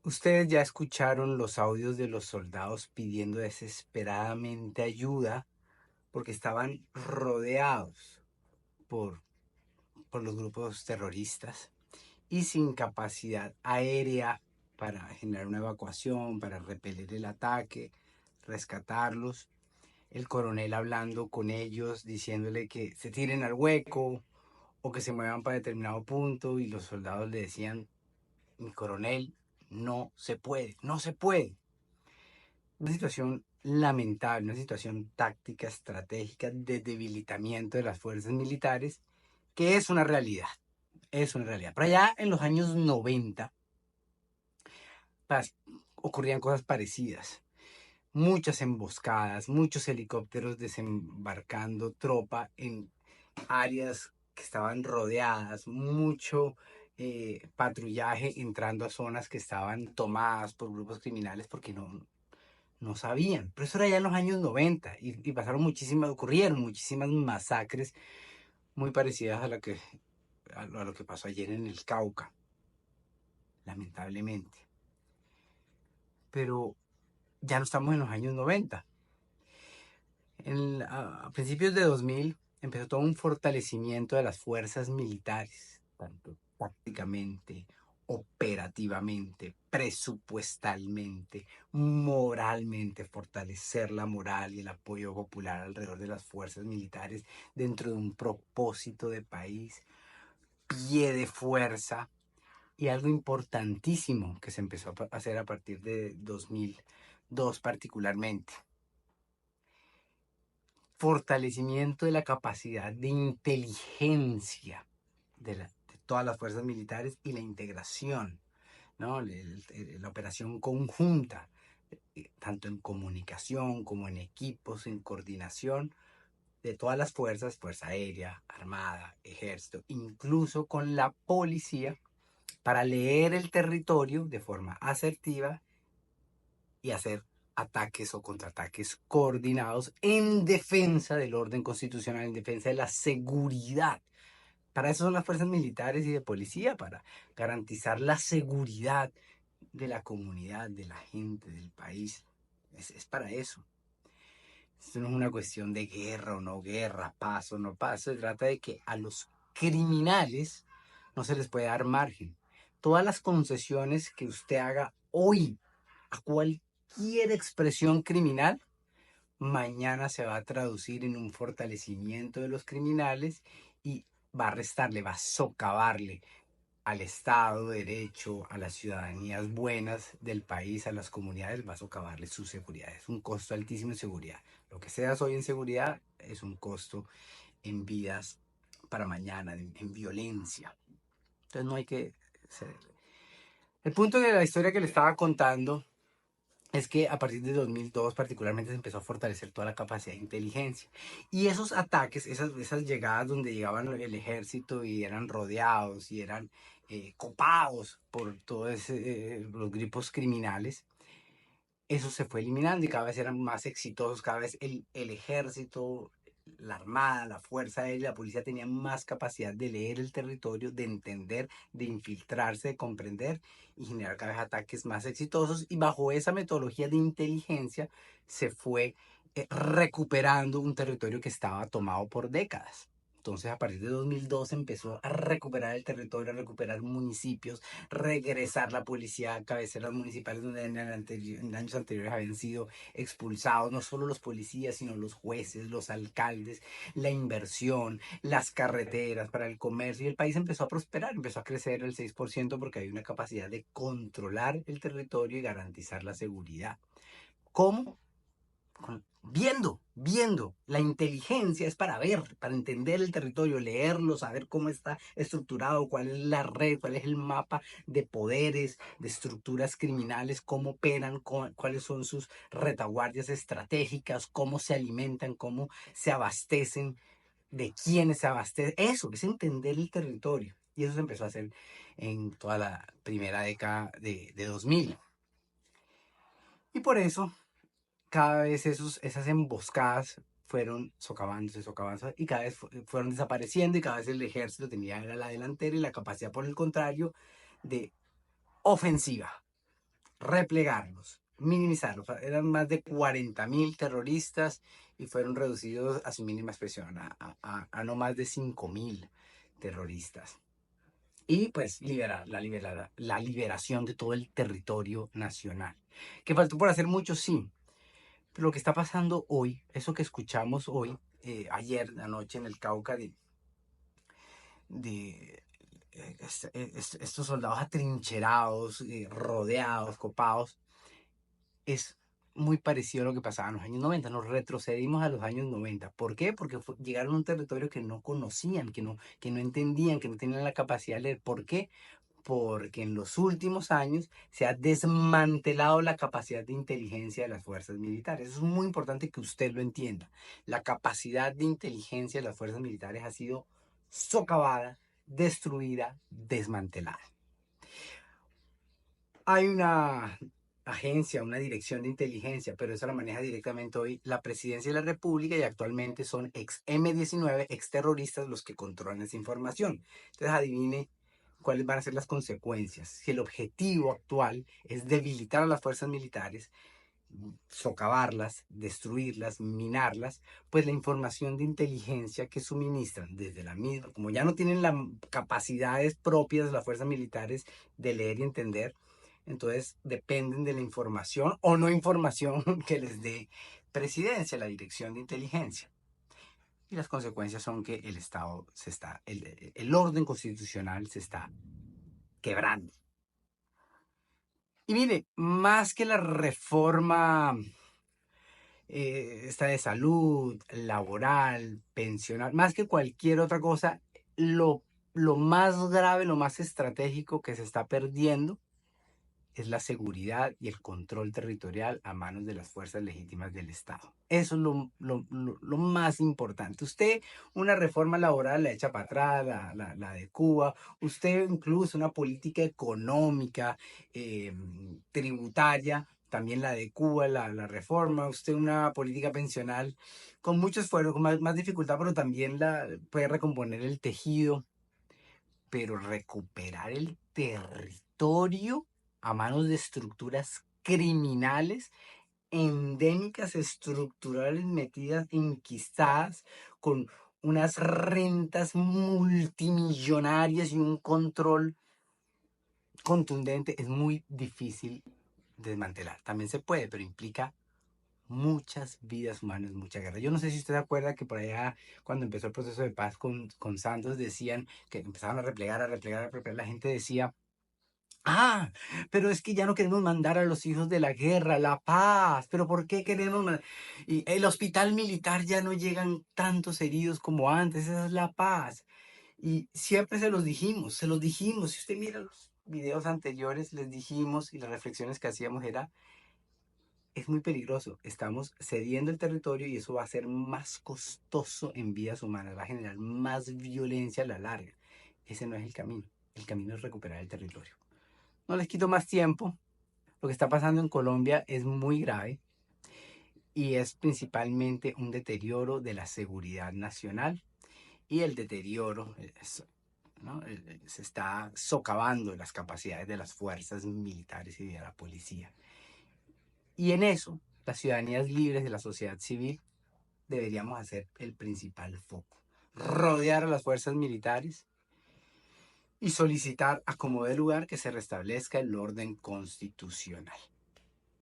Ustedes ya escucharon los audios de los soldados pidiendo desesperadamente ayuda porque estaban rodeados por, por los grupos terroristas y sin capacidad aérea para generar una evacuación, para repeler el ataque, rescatarlos. El coronel hablando con ellos, diciéndole que se tiren al hueco o que se muevan para determinado punto, y los soldados le decían: mi coronel, no se puede, no se puede. Una situación lamentable, una situación táctica, estratégica de debilitamiento de las fuerzas militares, que es una realidad, es una realidad. Pero allá en los años 90 ocurrían cosas parecidas. Muchas emboscadas, muchos helicópteros desembarcando tropa en áreas que estaban rodeadas, mucho patrullaje entrando a zonas que estaban tomadas por grupos criminales porque no sabían. Pero eso era ya en los años 90 y pasaron ocurrieron muchísimas masacres muy parecidas a lo que pasó ayer en el Cauca, lamentablemente. Pero ya no estamos en los años 90. A principios de 2000 empezó todo un fortalecimiento de las fuerzas militares, tanto tácticamente, operativamente, presupuestalmente, moralmente, fortalecer la moral y el apoyo popular alrededor de las fuerzas militares dentro de un propósito de país, pie de fuerza. Y algo importantísimo que se empezó a hacer a partir de 2002 particularmente: fortalecimiento de la capacidad de inteligencia de todas las fuerzas militares y la integración, ¿no? La operación conjunta, tanto en comunicación como en equipos, en coordinación de todas las fuerzas, Fuerza Aérea, Armada, Ejército, incluso con la policía, para leer el territorio de forma asertiva y hacer ataques o contraataques coordinados en defensa del orden constitucional, en defensa de la seguridad. Para eso son las fuerzas militares y de policía, para garantizar la seguridad de la comunidad, de la gente, del país. Es para eso. Esto no es una cuestión de guerra o no guerra, paz o no paz. Se trata de que a los criminales no se les puede dar margen. Todas las concesiones que usted haga hoy a cualquier expresión criminal, mañana se va a traducir en un fortalecimiento de los criminales y va a restarle, va a socavarle al Estado de Derecho, a las ciudadanías buenas del país, a las comunidades, va a socavarle su seguridad. Es un costo altísimo en seguridad. Lo que seas hoy en seguridad es un costo en vidas para mañana, en violencia. Entonces no hay que ceder. El punto de la historia que le estaba contando es que a partir de 2002 particularmente se empezó a fortalecer toda la capacidad de inteligencia. Y esos ataques, esas llegadas donde llegaban el ejército y eran rodeados y eran copados por todos los grupos criminales, eso se fue eliminando y cada vez eran más exitosos, cada vez el ejército, la armada, la fuerza aérea, la policía tenían más capacidad de leer el territorio, de entender, de infiltrarse, de comprender y generar cada vez ataques más exitosos. Y bajo esa metodología de inteligencia se fue recuperando un territorio que estaba tomado por décadas. Entonces, a partir de 2002 empezó a recuperar el territorio, a recuperar municipios, regresar la policía a cabeceras municipales donde en años anteriores habían sido expulsados no solo los policías, sino los jueces, los alcaldes, la inversión, las carreteras para el comercio. Y el país empezó a prosperar, empezó a crecer el 6% porque hay una capacidad de controlar el territorio y garantizar la seguridad. ¿Cómo? Viendo. La inteligencia es para ver, para entender el territorio, leerlo, saber cómo está estructurado, cuál es la red, cuál es el mapa de poderes, de estructuras criminales, cómo operan, cuáles son sus retaguardias estratégicas, cómo se alimentan, cómo se abastecen, de quiénes se abastecen. Eso es entender el territorio. Y eso se empezó a hacer en toda la primera década de 2000. Y por eso cada vez esas emboscadas fueron socavándose, y cada vez fueron desapareciendo, y cada vez el ejército tenía la delantera y la capacidad, por el contrario, de ofensiva. replegarlos, minimizarlos. Eran más de 40.000 terroristas y fueron reducidos a su mínima expresión, a no más de 5.000 terroristas. Y pues la liberación de todo el territorio nacional. ¿Que faltó por hacer mucho? Sí. Pero lo que está pasando hoy, eso que escuchamos hoy, ayer, anoche en el Cauca, de estos soldados atrincherados, rodeados, copados, es muy parecido a lo que pasaba en los años 90. Nos retrocedimos a los años 90. ¿Por qué? Porque llegaron a un territorio que no conocían, que no entendían, que no tenían la capacidad de leer. ¿Por qué? Porque en los últimos años se ha desmantelado la capacidad de inteligencia de las fuerzas militares. Eso es muy importante que usted lo entienda. La capacidad de inteligencia de las fuerzas militares ha sido socavada, destruida, desmantelada. Hay una agencia, una dirección de inteligencia, pero eso la maneja directamente hoy la Presidencia de la República y actualmente son ex M-19, ex terroristas los que controlan esa información. Entonces adivine cuáles van a ser las consecuencias. Si el objetivo actual es debilitar a las fuerzas militares, socavarlas, destruirlas, minarlas, pues la información de inteligencia que suministran desde la misma, como ya no tienen las capacidades propias de las fuerzas militares de leer y entender, entonces dependen de la información o no información que les dé presidencia, la dirección de inteligencia. Y las consecuencias son que el Estado el orden constitucional se está quebrando. Y mire, más que la reforma esta de salud, laboral, pensional, más que cualquier otra cosa, lo más grave, lo más estratégico que se está perdiendo es la seguridad y el control territorial a manos de las fuerzas legítimas del Estado. Eso es lo más importante. Usted una reforma laboral la echa para atrás, la de Cuba, usted incluso una política económica, tributaria, también la de Cuba, la reforma, usted una política pensional con mucho esfuerzo, con más dificultad, pero también puede recomponer el tejido, pero recuperar el territorio a manos de estructuras criminales, endémicas, estructurales, metidas, enquistadas, con unas rentas multimillonarias y un control contundente, es muy difícil desmantelar. También se puede, pero implica muchas vidas humanas, mucha guerra. Yo no sé si usted se acuerda que por allá, cuando empezó el proceso de paz con Santos, decían que empezaban a replegar, la gente decía, ah, pero es que ya no queremos mandar a los hijos de la guerra, la paz, pero ¿por qué queremos mandar? Y el hospital militar ya no llegan tantos heridos como antes, esa es la paz. Y siempre se los dijimos, si usted mira los videos anteriores, les dijimos y las reflexiones que hacíamos era, es muy peligroso. Estamos cediendo el territorio y eso va a ser más costoso en vidas humanas, va a generar más violencia a la larga. Ese no es el camino. El camino es recuperar el territorio. No les quito más tiempo. Lo que está pasando en Colombia es muy grave y es principalmente un deterioro de la seguridad nacional y el deterioro, ¿no? Se está socavando las capacidades de las fuerzas militares y de la policía. Y en eso, las ciudadanías libres de la sociedad civil deberíamos hacer el principal foco. Rodear a las fuerzas militares y solicitar a como de lugar que se restablezca el orden constitucional.